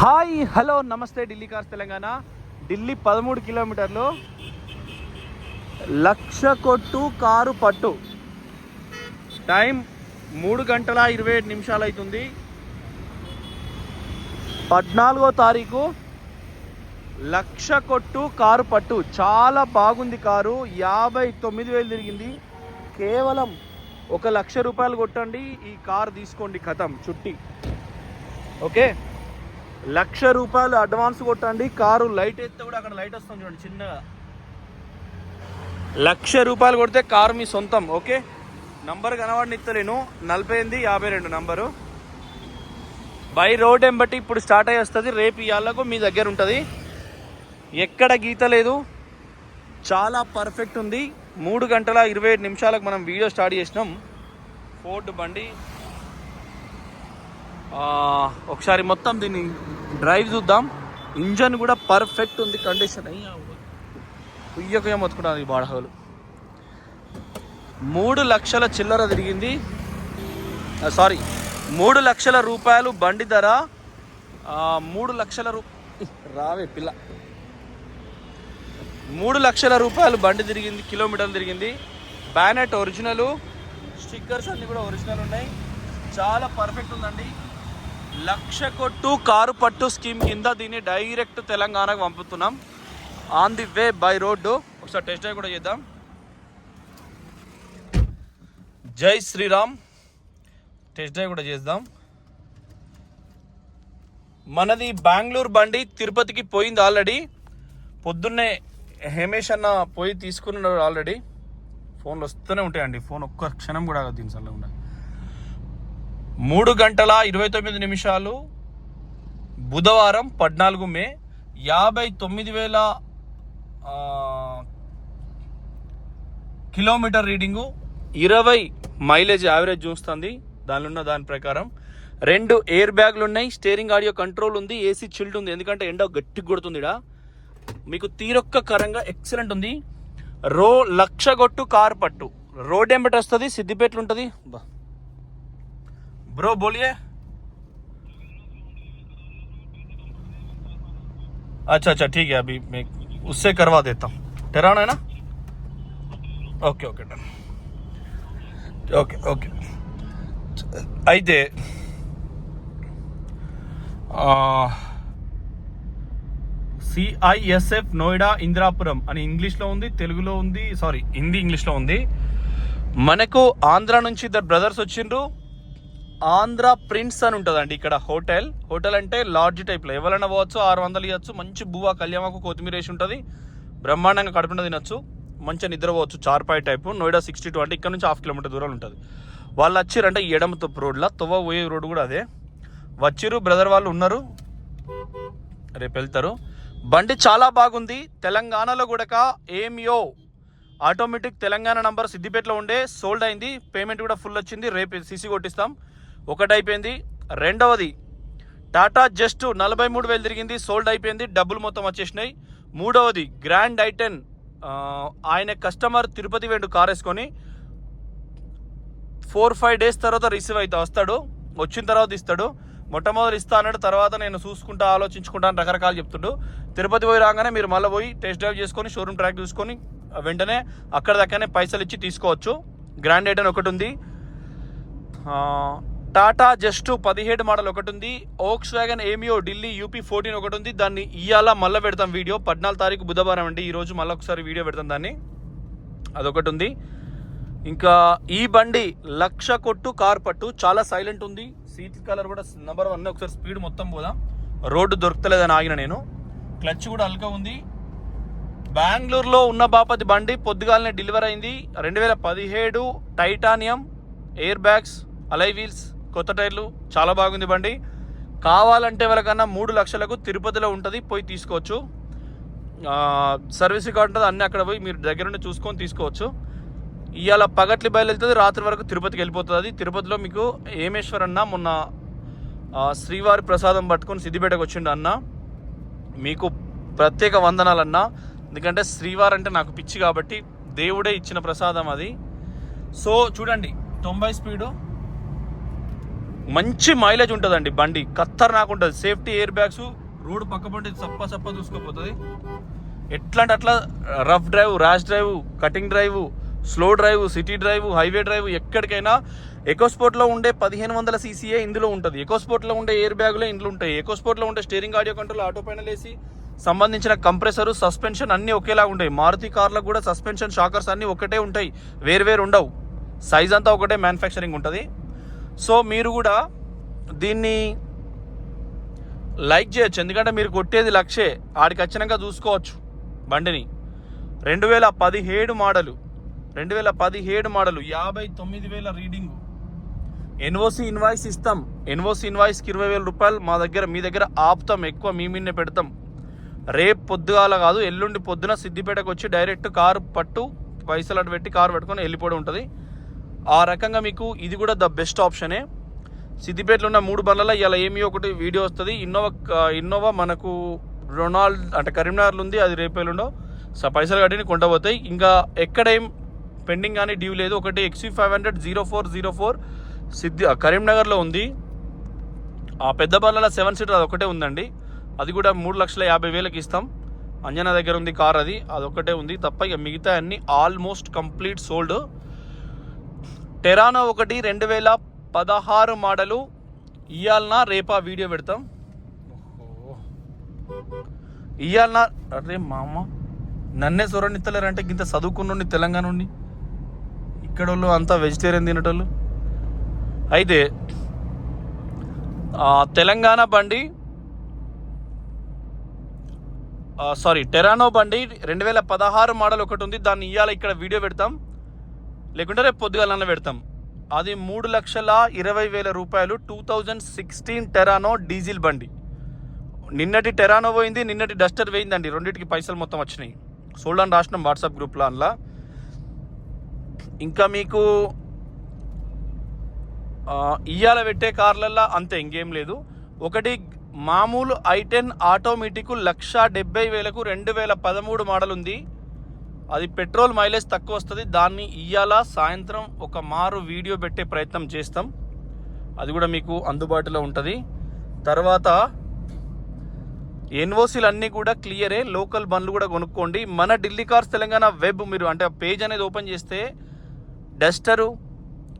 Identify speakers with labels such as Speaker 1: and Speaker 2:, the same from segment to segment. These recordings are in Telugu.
Speaker 1: హాయ్ హలో నమస్తే ఢిల్లీ కార్స్ తెలంగాణ. ఢిల్లీ 13 కిలోమీటర్లు, 1,00,000 కొట్టు కారు పట్టు. టైం 3 గంటల 27 నిమిషాలు అవుతుంది. 14వ తారీఖు 1,00,000 కొట్టు కారు పట్టు. చాలా బాగుంది కారు. 59,000 తిరిగింది. కేవలం 1,00,000 రూపాయలు కొట్టండి, ఈ కారు తీసుకోండి. ఖతం చుట్టి. ఓకే, 1,00,000 రూపాయలు అడ్వాన్స్ కొట్టండి. కారు లైట్ ఎత్తే కూడా అక్కడ లైట్ వస్తుంది చూడండి చిన్నగా. 1,00,000 రూపాయలు కొడితే కారు మీ సొంతం. ఓకే, నంబర్ కనబడిని ఇస్తలేను. 4852 నంబరు. బై రోడ్ ఎంబట్టి ఇప్పుడు స్టార్ట్ అయ్యి వస్తుంది. రేపు ఇవాళకు మీ దగ్గర ఉంటుంది. ఎక్కడ గీత లేదు, చాలా పర్ఫెక్ట్ ఉంది. 3 గంటల 27 నిమిషాలకు మనం వీడియో స్టార్ట్ చేసినాం. ఫోర్డ్ బండి. ఒకసారి మొత్తం దీన్ని డ్రైవ్ చూద్దాం. ఇంజన్ కూడా పర్ఫెక్ట్ ఉంది, కండిషన్. ఉయ్యకయ్య మొత్తుకుంటాను ఈ బాడహోలు. 3 లక్షల చిల్లర తిరిగింది. 3 లక్షల రూపాయలు బండి ధర. 3 లక్షల రావే పిల్ల 3 లక్షల రూపాయలు బండి తిరిగింది, కిలోమీటర్లు తిరిగింది. బ్యానెట్ ఒరిజినల్, స్టిక్కర్స్ అన్నీ కూడా ఒరిజినల్ ఉన్నాయి. చాలా పర్ఫెక్ట్ ఉందండి. 1,00,000 కొట్టు కారు పట్టు స్కీమ్ కింద దీన్ని డైరెక్ట్ తెలంగాణకు పంపుతున్నాం. On the way by road. ఒకసారి టెస్ట్ డ్రైవ్ కూడా చేద్దాం. జై శ్రీరామ్. టెస్ట్ డ్రైవ్ కూడా చేద్దాం. మనది బెంగళూరు బండి, తిరుపతికి పోయింది ఆల్రెడీ. పొద్దున్నే హేమేష్ అన్న పోయి తీసుకున్నాడు ఆల్రెడీ. ఫోన్లు వస్తూనే ఉంటాయండి, ఫోన్ ఒక్క క్షణం కూడా దీని సల్ల ఉండాలి. 3 గంటల 29 నిమిషాలు, బుధవారం 14 మే. 59,000 కిలోమీటర్ రీడింగు, 20 మైలేజ్ యావరేజ్ చూస్తుంది. దాని ప్రకారం 2 ఎయిర్ బ్యాగ్లు ఉన్నాయి. స్టీరింగ్ ఆడియో కంట్రోల్ ఉంది. ఏసీ చిల్డ్ ఉంది, ఎందుకంటే ఎండ గట్టి కొడుతుంది. మీకు తీరొక్కకరంగా ఎక్సలెంట్ ఉంది. 1,00,000 కొట్టు కారు పట్టు. రోడ్ ఎంబటి వస్తుంది, సిద్దిపేటలు ఉంటుంది. ब्रो बोलिए. अच्छा ठीक है, अभी मैं उससे करवा देता हूँ. टेराना है ना? Okay done. ओके అయితే CISF నోయిడా ఇంద్రాపురం అని ఇంగ్లీష్లో ఉంది, తెలుగులో ఉంది, హిందీ ఇంగ్లీష్లో ఉంది. మనకు ఆంధ్ర నుంచి ఇద్దరు బ్రదర్స్ వచ్చిండ్రు. ఆంధ్ర ప్రిన్స్ అని ఉంటుందండి ఇక్కడ. హోటల్ అంటే లాడ్జ్ టైప్లో ఎవరైనా పోవచ్చు. 600 ఇవ్వచ్చు. మంచి బువ్వ, కళ్యామాకు, కొత్తిమీర వేసి ఉంటుంది. బ్రహ్మాండంగా కడుపున తినొచ్చు. మంచిగా నిద్రపోవచ్చు. చార్పాయి టైపు. నోయిడా 62 అంటే ఇక్కడ నుంచి 1/2 కిలోమీటర్ దూరంలో ఉంటుంది. వాళ్ళు వచ్చిరంటే ఎడమ తొప్పు రోడ్లో, తొవ్వ పోయే రోడ్డు కూడా అదే. వచ్చిర్రు, బ్రదర్ వాళ్ళు ఉన్నారు, రేపు వెళ్తారు. బండి చాలా బాగుంది. తెలంగాణలో కూడా ఏమియో ఆటోమేటిక్ తెలంగాణ నంబర్ సిద్దిపేటలో ఉండే సోల్డ్ అయింది. పేమెంట్ కూడా ఫుల్ వచ్చింది. రేపు సీసీ కొట్టిస్తాం. ఒకటి అయిపోయింది. రెండవది టాటా జస్ట్ 43,000 తిరిగింది, సోల్డ్ అయిపోయింది. డబ్బులు మొత్తం వచ్చేసినాయి. మూడవది గ్రాండ్ ఐటెన్. ఆయన కస్టమర్ తిరుపతి వెండు కార్ వేసుకొని 4-5 డేస్ తర్వాత రిసీవ్ అయితే వస్తాడు. వచ్చిన తర్వాత ఇస్తాడు. మొట్టమొదటి ఇస్తా అన్నాడు, తర్వాత నేను చూసుకుంటా ఆలోచించుకుంటా అని రకరకాలు చెప్తుండు. తిరుపతి పోయి రాగానే మీరు మళ్ళీ పోయి టెస్ట్ డ్రైవ్ చేసుకొని షోరూమ్ ట్రాక్ చూసుకొని వెంటనే అక్కడ దాకానే పైసలు ఇచ్చి తీసుకోవచ్చు. గ్రాండ్ ఐటెన్ ఒకటి ఉంది. టాటా జస్ట్ 17 మోడల్ ఒకటి ఉంది. ఓక్స్ వ్యాగన్ ఏమియో ఢిల్లీ UP 14 ఒకటి ఉంది. దాన్ని ఇవాళ మళ్ళీ పెడతాం వీడియో. 14 తారీఖు బుధవారం అండి. ఈరోజు మళ్ళీ ఒకసారి వీడియో పెడతాం దాన్ని. అదొకటి ఉంది. ఇంకా ఈ బండి 1,00,000 కొట్టు కార్ పట్టు. చాలా సైలెంట్ ఉంది. సీట్ కలర్ కూడా నెంబర్ 1. ఒకసారి స్పీడ్ మొత్తం పోదాం. రోడ్డు దొరకలేదని ఆగిన నేను. క్లచ్ కూడా అల్కా ఉంది. బెంగళూరులో ఉన్న బాపతి బండి పొద్దుగాలనే డెలివర్ అయింది. 2017 టైటానియం, ఎయిర్ బ్యాగ్స్, అలై వీల్స్, కొత్త టైర్లు. చాలా బాగుంది బండి. కావాలంటే వాళ్ళకన్నా 3 లక్షలకు తిరుపతిలో ఉంటుంది, పోయి తీసుకోవచ్చు. సర్వీస్ రికార్డ్ ఉంటుంది, అన్నీ అక్కడ పోయి మీరు దగ్గరుండి చూసుకొని తీసుకోవచ్చు. ఇవాళ పగట్లి బయలుదేరుతుంది, రాత్రి వరకు తిరుపతికి వెళ్ళిపోతుంది. అది తిరుపతిలో మీకు ఏమేశ్వర్ అన్న మొన్న శ్రీవారి ప్రసాదం పట్టుకొని సిద్దిపేటకు వచ్చిండు అన్న. మీకు ప్రత్యేక వందనాలన్న. ఎందుకంటే శ్రీవారు అంటే నాకు పిచ్చి కాబట్టి దేవుడే ఇచ్చిన ప్రసాదం అది. సో చూడండి, 90 స్పీడు. మంచి మైలేజ్ ఉంటుందండి బండి, ఖతర్నాక్ ఉంటుంది. సేఫ్టీ ఎయిర్ బ్యాగ్స్, రోడ్ పక్క బండి సప్ప చూసుకోపోతుంది. ఎట్లా అంటే అట్లా rough drive, rash drive, cutting drive, slow drive, city drive, highway drive, ఎక్కడికైనా ఎకోస్పోర్ట్లో ఉండే 1500 cc ఇందులో ఉంటుంది. ఎకోస్పోర్ట్లో ఉండే ఎయిర్ బ్యాగులే ఇందులో ఉంటాయి. ఎకోస్పోర్ట్లో ఉండే steering, audio control, auto final AC, సంబంధించిన కంప్రెసరు, సస్పెన్షన్ అన్నీ ఒకేలా ఉంటాయి. మారుతి కార్లకు కూడా సస్పెన్షన్, షాకర్స్ అన్నీ ఒకటే ఉంటాయి, వేరు ఉండవు. సైజ్ అంతా ఒకటే, మ్యానుఫ్యాక్చరింగ్ ఉంటుంది. సో మీరు కూడా దీన్ని లైక్ చేయొచ్చు, ఎందుకంటే మీరు కొట్టేది లక్షే, ఆడికి వచ్చినాక చూసుకోవచ్చు బండిని. 2017 మోడలు, 59,000 రీడింగు. ఎన్ఓసి ఇన్వాయిస్ ఇస్తాం. ఎన్ఓసి ఇన్వాయిస్కి 20,000 రూపాయలు మా దగ్గర, మీ దగ్గర ఆపుతాం, ఎక్కువ మీ మీదనే పెడతాం. రేపు పొద్దుగాల కాదు, ఎల్లుండి పొద్దున సిద్దిపేటకు వచ్చి డైరెక్ట్ కారు పట్టు, పైసలు అటు పెట్టి కారు పట్టుకొని వెళ్ళిపోవడం ఉంటుంది. ఆ రకంగా మీకు ఇది కూడా ద బెస్ట్ ఆప్షనే. సిద్దిపేటలో ఉన్న 3 బండ్లలో ఇలా ఏమీ ఒకటి వీడియో వస్తుంది. ఇన్నోవా మనకు రొనాల్డ్ అంటే కరీంనగర్లో ఉంది, అది రేపేలుండో పైసలు కట్టిని కొంటపోతాయి. ఇంకా ఎక్కడేం పెండింగ్ కానీ డ్యూ లేదు. ఒకటి XV500 0404 కరీంనగర్లో ఉంది. ఆ పెద్ద బండ్లలో 7 సీటర్ అది ఒకటే ఉందండి, అది కూడా 3,50,000కి ఇస్తాం. అంజనా దగ్గర ఉంది కార్, అదొక్కటే ఉంది తప్ప ఇక మిగతా అన్ని ఆల్మోస్ట్ కంప్లీట్ సోల్డ్. టెరానో ఒకటి 2016 మోడలు, ఇయ్యాలనా రేపా వీడియో పెడతాం. ఇయ్యాలనా, అరే మామ నన్నే సొరనిత్తలేరంటే ఇంత చదువుకున్న తెలంగాణ నుండి, ఇక్కడ వాళ్ళు అంతా వెజిటేరియన్ తినేటోళ్ళు. అయితే తెలంగాణ బండి టెరానో బండి 2016 మోడల్ ఒకటి ఉంది, దాన్ని ఇవాళ ఇక్కడ వీడియో పెడతాం, లేకుంటే రేపు పొద్దుగాలన్నా పెడతాం. అది 3,20,000 రూపాయలు. 2016 టెరానో డీజిల్ బండి. నిన్నటి టెరానో పోయింది, నిన్నటి డస్టర్ పోయిందండి, రెండింటికి పైసలు మొత్తం వచ్చినాయి. సోల్డ్ అని రాసినాం వాట్సాప్ గ్రూప్లో. అందులో ఇంకా మీకు ఇయ్యాల పెట్టే కార్లల్లో అంతే, ఇంకేం లేదు. ఒకటి మామూలు i10 ఆటోమేటిక్ 1,70,000కు 2013 మోడల్ ఉంది. అది పెట్రోల్ మైలేజ్ తక్కువ వస్తుంది. దాన్ని ఇయ్యాల సాయంత్రం ఒక మారు వీడియో పెట్టే ప్రయత్నం చేస్తాం, అది కూడా మీకు అందుబాటులో ఉంటుంది. తర్వాత ఎన్ఓసీలు అన్నీ కూడా క్లియరే, లోకల్ బండ్లు కూడా కొనుక్కోండి. మన ఢిల్లీ కార్స్ తెలంగాణ వెబ్ మీరు అంటే పేజ్ అనేది ఓపెన్ చేస్తే డస్టరు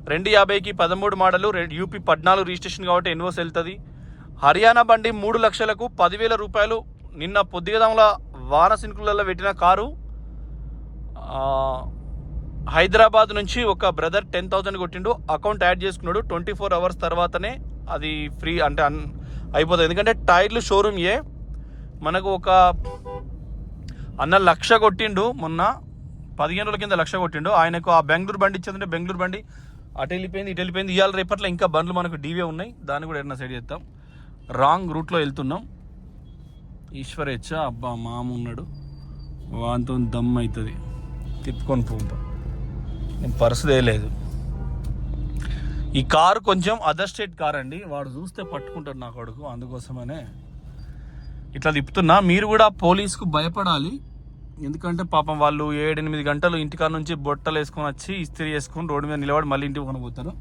Speaker 1: 250కి 13 మోడలు, యూపీ 14 రిజిస్ట్రేషన్ కాబట్టి ఎన్ఓసి వెళ్తుంది. హర్యానా బండి 3 లక్షలకు 10,000 రూపాయలు. నిన్న పొద్దుగదంలో వాన సినుకులలో పెట్టిన కారు. హైదరాబాద్ నుంచి ఒక బ్రదర్ 10,000 కొట్టిండు, అకౌంట్ యాడ్ చేసుకున్నాడు. 24 అవర్స్ తర్వాతనే అది ఫ్రీ అంటే అయిపోతుంది, ఎందుకంటే టైర్లు షోరూమ్ మనకు ఒక అన్న 1,00,000 కొట్టిండు మొన్న, 15 రోజుల కింద 1,00,000 కొట్టిండు. ఆయనకు ఆ బెంగళూరు బండి ఇచ్చేదంటే బెంగళూరు బండి అటు వెళ్ళిపోయింది. ఇవాళ రేపట్లో ఇంకా బండ్లు మనకు డీవే ఉన్నాయి, దాన్ని కూడా ఏదైనా సైడ్ చేస్తాం. రాంగ్ రూట్లో వెళ్తున్నాం. ఈశ్వరేచ్ఛ అబ్బా మామ ఉన్నాడు, వాంతో దమ్ అవుతుంది, తిప్పుకొని పోతాం. నేను పర్సు తేలేదు. ఈ కారు కొంచెం అదర్ స్టేట్ కార్ అండి, వాడు చూస్తే పట్టుకుంటాడు నా కొడుకు, అందుకోసమనే ఇట్లా తిప్పుతున్నా. మీరు కూడా పోలీసుకు భయపడాలి, ఎందుకంటే పాపం వాళ్ళు 7-8 గంటలు ఇంటికాడ నుంచి బొట్టలు వేసుకొని వచ్చి ఇస్త్రీ చేసుకొని రోడ్డు మీద నిలబడి మళ్ళీ ఇంటికి కొనిపోతారు.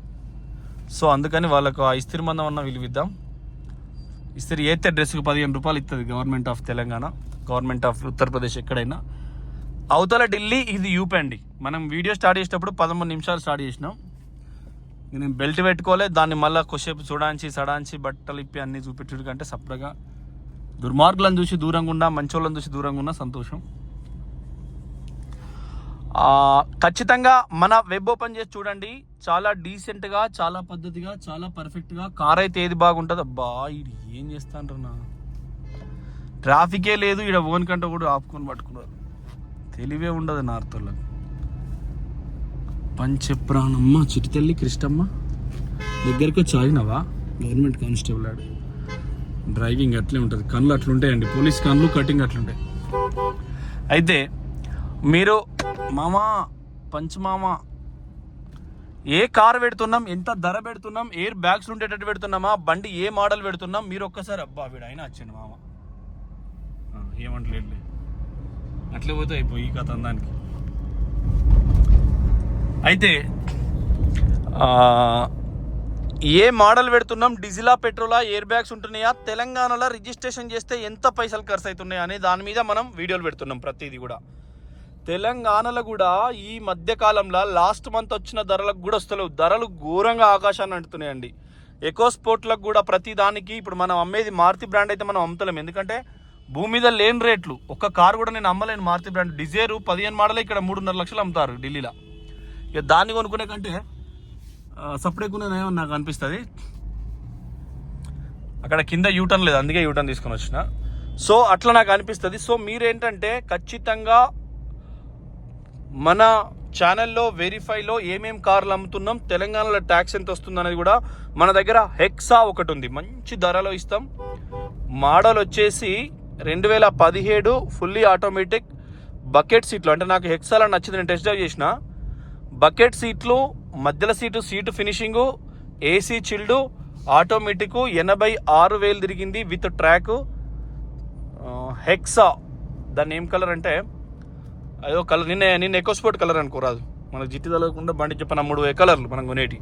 Speaker 1: సో అందుకని వాళ్ళకు ఆ ఇస్త్రీ మందం అన్న విలువిద్దాం. ఇస్త్రీ అయితే డ్రెస్కి 15 రూపాయలు ఇస్తుంది government of Telangana, government of Uttar Pradesh, ఎక్కడైనా. అవతల ఢిల్లీ, ఇది యూపీ అండి. మనం వీడియో స్టార్ట్ చేసేటప్పుడు 13 నిమిషాలు స్టార్ట్ చేసినాం. నేను బెల్ట్ పెట్టుకోలే, దాన్ని మళ్ళీ కొద్దిసేపు సడాంచి బట్టలు ఇప్పి అన్నీ చూపించడం కంటే సపరేట్గా దుర్మార్గులను చూసి దూరంగా ఉన్నా, మంచోళ్ళని చూసి దూరంగా ఉన్నా సంతోషం. ఖచ్చితంగా మన వెబ్ ఓపెన్ చేసి చూడండి, చాలా డీసెంట్గా, చాలా పద్ధతిగా, చాలా పర్ఫెక్ట్గా కార్ అయితే ఏది బాగుంటుంది. అబ్బా ఇది ఏం చేస్తాను నా, ట్రాఫికే లేదు ఇక్కడ, ఓన్ కంటే కూడా ఆపుకొని పట్టుకున్నారు, తెలివే ఉండదు నార్తోళ్ళకి. పంచప్రాణమ్మ చిటితల్లి కృష్ణమ్మ దగ్గరకు వచ్చి ఆగినవా, గవర్నమెంట్ కానిస్టేబుల్ ఆడు. డ్రైవింగ్ అట్లే ఉంటుంది, కళ్ళు అట్లుంటాయండి, పోలీస్ కళ్ళు కటింగ్ అట్లుంటాయి. అయితే మీరు పంచమామ ఏ కార్ పెడుతున్నాం, ఎంత ధర పెడుతున్నాం, ఎయిర్ బ్యాగ్స్ ఉండేటట్టు పెడుతున్నామా, బండి ఏ మోడల్ పెడుతున్నాం, మీరు ఒక్కసారి అబ్బా వీడు అయినా వచ్చాను మామ ఏమంటలేదు, అట్లే పోతే అయిపోయి ఈ కథ దానికి. అయితే ఏ మోడల్ పెడుతున్నాం, డీజిలా పెట్రోలా, ఎయిర్ బ్యాగ్స్ ఉంటున్నాయా, తెలంగాణలో రిజిస్ట్రేషన్ చేస్తే ఎంత పైసలు ఖర్చు అవుతున్నాయా అనే దాని మీద మనం వీడియోలు పెడుతున్నాం. ప్రతిదీ కూడా తెలంగాణలో కూడా ఈ మధ్య కాలంలో లాస్ట్ మంత్ వచ్చిన ధరలకు కూడా వస్తలేవు. ధరలు ఘోరంగా ఆకాశాన్ని అంటున్నాయండి. ఎకో స్పోర్ట్లకు కూడా ప్రతి దానికి ఇప్పుడు మనం అమ్మేది మారుతి బ్రాండ్ అయితే మనం అమ్ముతలేం, ఎందుకంటే భూమి మీద లేని రేట్లు. ఒక్క కారు కూడా నేను అమ్మలేను మారుతి బ్రాండ్. డిజైర్ 15 మోడల్ ఇక్కడ 3.5 లక్షలు అమ్ముతారు ఢిల్లీలో. ఇక దాన్ని కొనుక్కునే కంటే సపరేట్గా నాకు అనిపిస్తుంది. అక్కడ కింద యూటర్న్ లేదు, అందుకే యూటర్న్ తీసుకొని వచ్చిన. సో అట్లా నాకు అనిపిస్తుంది. సో మీరేంటంటే ఖచ్చితంగా మన ఛానల్లో వెరిఫైలో ఏమేం కార్లు అమ్ముతున్నాం, తెలంగాణలో ట్యాక్స్ ఎంత వస్తుంది అనేది కూడా మన దగ్గర హెక్సా ఒకటి ఉంది, మంచి ధరలో ఇస్తాం. మోడల్ వచ్చేసి 2017 ఫుల్లీ ఆటోమేటిక్ బకెట్ సీట్లు. అంటే నాకు హెక్సాలో నచ్చింది, నేను టెస్ట్ డ్రైవ్ చేసిన. బకెట్ సీట్లు, మధ్యలో seat finishing, AC chilled, automatic, 86,000 తిరిగింది విత్ ట్రాక్. హెక్సా దాన్ని ఏం కలర్ అంటే అదో కలర్, నిన్న ఎకో స్పోర్ట్ కలర్ అనుకోరాదు, మనకు జిట్టి తలగకుండా బండి చెప్పిన 3 కలర్లు మనం కొనేటి.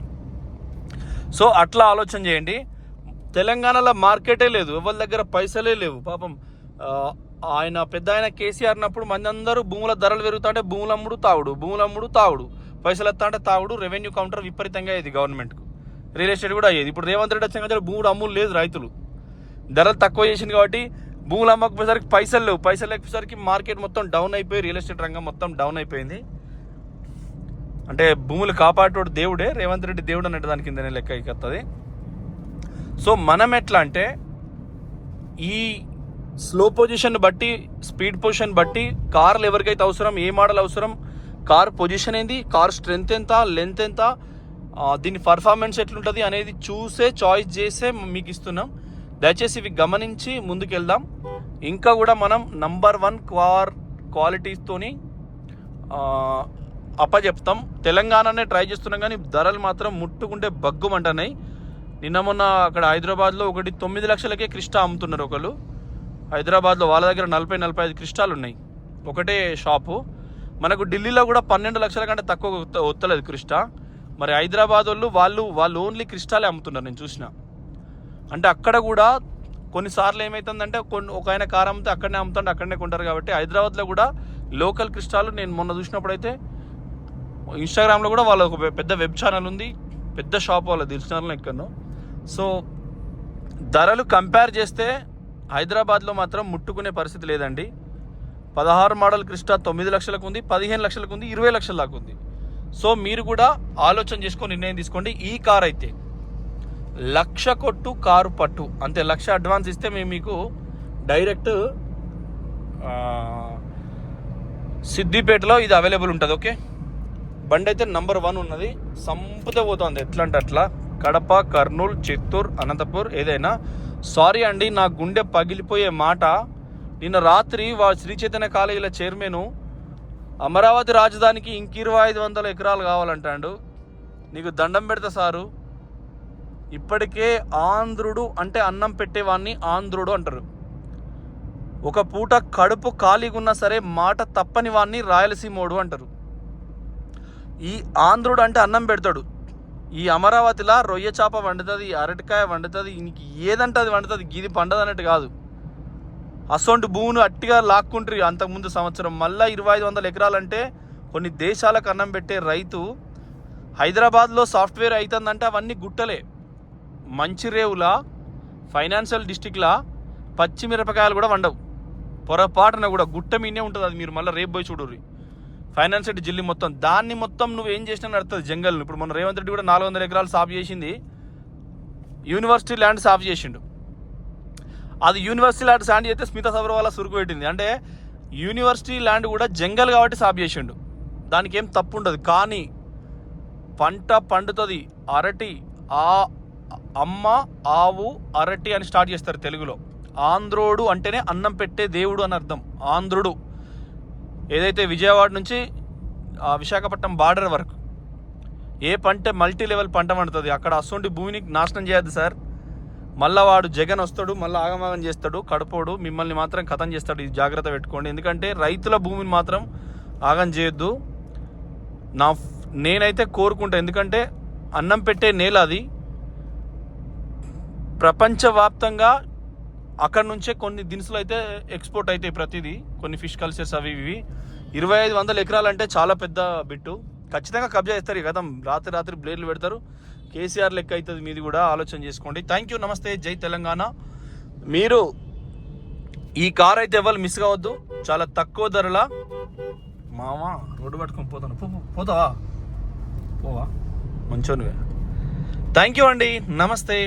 Speaker 1: సో అట్లా ఆలోచన చేయండి. తెలంగాణలో మార్కెటే లేదు, ఎవరి దగ్గర పైసలే లేవు. పాపం ఆయన పెద్ద ఆయన కేసీఆర్ అన్నప్పుడు మంది అందరూ భూముల ధరలు పెరుగుతా అంటే భూములు అమ్ముడు తావుడు, పైసలు ఎత్తా అంటే తావుడు. రెవెన్యూ కౌంటర్ విపరీతంగా అయ్యేది గవర్నమెంట్కు, రియల్ ఎస్టేట్ కూడా అయ్యేది. ఇప్పుడు రేవంత్ రెడ్డి వచ్చిన భూములు అమ్ములు లేదు, రైతులు ధరలు తక్కువ చేసింది కాబట్టి భూములు అమ్మకపోయేసరికి పైసలు లేవు. పైసలు లేకపోయేసరికి మార్కెట్ మొత్తం డౌన్ అయిపోయి రియల్ ఎస్టేట్ రంగం మొత్తం డౌన్ అయిపోయింది. అంటే భూములు కాపాడేటోడు దేవుడే, రేవంత్ రెడ్డి దేవుడు అన్నట్టు దాని కిందనే లెక్క ఎక్కత్తది. సో మనం ఎట్లా అంటే ఈ స్లో పొజిషన్ బట్టి, స్పీడ్ పొజిషన్ బట్టి కార్లు ఎవరికైతే అవసరం, ఏ మోడల్ అవసరం, కార్ పొజిషన్ ఏంది, కార్ స్ట్రెంత్ ఎంత, లెంత్ ఎంత, దీని పర్ఫార్మెన్స్ ఎట్లుంటుంది అనేది చూసే చాయిస్ చేసే మీకు ఇస్తున్నాం. దయచేసి ఇవి గమనించి ముందుకెళ్దాం. ఇంకా కూడా మనం నంబర్ 1 కార్ క్వాలిటీస్తోని అప్పచెప్తాం. తెలంగాణనే ట్రై చేస్తున్నాం కానీ ధరలు మాత్రం ముట్టుకుంటే బగ్గుమంటున్నాయి. నిన్న మొన్న అక్కడ హైదరాబాద్లో ఒకటి 9 లక్షలకే క్రిస్టా అమ్ముతున్నారు ఒకళ్ళు. హైదరాబాద్లో వాళ్ళ దగ్గర 40-45 క్రిస్టాలు ఉన్నాయి ఒకటే షాపు. మనకు ఢిల్లీలో కూడా 12 లక్షల కంటే తక్కువ వస్తలేదు క్రిస్టా. మరి హైదరాబాద్ వాళ్ళు ఓన్లీ క్రిస్టాలే అమ్ముతున్నారు నేను చూసిన. అంటే అక్కడ కూడా కొన్నిసార్లు ఏమవుతుందంటే ఒక ఆయన కార్ అమ్మితే అక్కడనే అమ్ముతుంటే అక్కడనే కొంటారు. కాబట్టి హైదరాబాద్లో కూడా లోకల్ క్రిస్టాలు నేను మొన్న చూసినప్పుడైతే ఇన్స్టాగ్రామ్లో కూడా వాళ్ళ ఒక పెద్ద వెబ్ ఛానల్ ఉంది, పెద్ద షాప్ వాళ్ళ తెలిసిన ఎక్కడో. సో ధరలు కంపేర్ చేస్తే హైదరాబాద్లో మాత్రం ముట్టుకునే పరిస్థితి లేదండి. 16 మోడల్ క్రిస్టా 9 లక్షలకు ఉంది, 15 లక్షలకు ఉంది, 20 లక్షల దాకా ఉంది. సో మీరు కూడా ఆలోచన చేసుకొని నిర్ణయం తీసుకోండి. ఈ కార్ అయితే 1,00,000 కొట్టు కారు పట్టు, అంతే. 1,00,000 అడ్వాన్స్ ఇస్తే మేము మీకు డైరెక్ట్ సిద్దిపేటలో ఇది అవైలబుల్ ఉంటుంది. ఓకే, బండి అయితే నంబర్ 1 ఉన్నది, సంపుతే పోతుంది ఎట్లా అంటే అట్లా. కడప, కర్నూలు, చిత్తూరు, అనంతపూర్ ఏదైనా. సారీ అండి, నా గుండె పగిలిపోయే మాట. నిన్న రాత్రి శ్రీ చైతన్య కాలేజీల చైర్మన్ అమరావతి రాజధానికి ఇంక 2,500 ఎకరాలు కావాలంటాడు. నీకు దండం పెడతా సారు. ఇప్పటికే ఆంధ్రుడు అంటే అన్నం పెట్టేవాడిని ఆంధ్రుడు అంటారు. ఒక పూట కడుపు ఖాళీగా ఉన్నా సరే మాట తప్పని వాడిని రాయలసీమోడు అంటారు. ఈ ఆంధ్రుడు అంటే అన్నం పెడతాడు. ఈ అమరావతిలో రొయ్య చేప వండుతుంది, అరటికాయ వండుతుంది, ఇంక ఏదంటే అది వండుతుంది, గిది పండదు అన్నట్టు కాదు. అసొంటి భూములు అట్టిగా లాక్కుంటారు. అంతకుముందు సంవత్సరం మళ్ళీ 2,500 ఎకరాలంటే కొన్ని దేశాలకు అన్నం పెట్టే రైతు. హైదరాబాద్లో సాఫ్ట్వేర్ అవుతుందంటే అవన్నీ గుట్టలే. మంచిరేవులా, ఫైనాన్షియల్ డిస్టిక్లా పచ్చిమిరపకాయలు కూడా వండవు. పొరపాటున కూడా గుట్ట మీనే ఉంటుంది అది. మీరు మళ్ళీ రేపు పోయి చూడరు. ఫైనాన్షియల్ జిల్లి మొత్తం దాన్ని మొత్తం నువ్వు ఏం చేసినా నడుతుంది జంగల్ని. ఇప్పుడు మన రేవంత్ రెడ్డి కూడా 400 ఎకరాలు సాఫ్ చేసింది, యూనివర్సిటీ ల్యాండ్ సాఫ్ చేసిండు. అది యూనివర్సిటీ ల్యాండ్ సాండ్ చేస్తే స్మితా సబర్వాలా సురుకు పెట్టింది. అంటే యూనివర్సిటీ ల్యాండ్ కూడా జంగల్ కాబట్టి సాఫ్ చేసిండు, దానికి ఏం తప్పు ఉండదు. కానీ పంట పండుతుంది. అరటి, అమ్మ, ఆవు, అరటి అని స్టార్ట్ చేస్తారు తెలుగులో. ఆంధ్రోడు అంటేనే అన్నం పెట్టే దేవుడు అని అర్థం. ఆంధ్రుడు ఏదైతే విజయవాడ నుంచి విశాఖపట్నం బార్డర్ వరకు ఏ పంట మల్టీ లెవెల్ పంట పండుతుంది. అక్కడ అసొంటి భూమిని నాశనం చేయద్దు సార్. మళ్ళీ వాడు జగన్ వస్తాడు, మళ్ళీ ఆగమాగం చేస్తాడు, కడుపోడు, మిమ్మల్ని మాత్రం ఖతం చేస్తాడు. ఇది జాగ్రత్త పెట్టుకోండి. ఎందుకంటే రైతుల భూమిని మాత్రం ఆగం చేయొద్దు. నేనైతే కోరుకుంటా. ఎందుకంటే అన్నం పెట్టే నేల అది. ప్రపంచవ్యాప్తంగా అక్కడ నుంచే కొన్ని దినుసులు అయితే ఎక్స్పోర్ట్ అవుతాయి ప్రతిదీ, కొన్ని ఫిష్ కల్చర్స్ అవి ఇవి. 2500 ఎకరాలు అంటే చాలా పెద్ద బిట్టు. ఖచ్చితంగా కబ్జా చేస్తారు కదా, రాత్రి బ్లేడ్లు పెడతారు. కేసీఆర్ లెక్క అవుతుంది మీది కూడా, ఆలోచన చేసుకోండి. థ్యాంక్ యూ, నమస్తే, జై తెలంగాణ. మీరు ఈ కార్ అయితే ఎవరు మిస్ కావద్దు, చాలా తక్కువ ధరలా. మామ రోడ్డు పట్టుకొని పోతాను, పోతావా? పోవా, మంచోనివే. థ్యాంక్ యూ అండి, నమస్తే.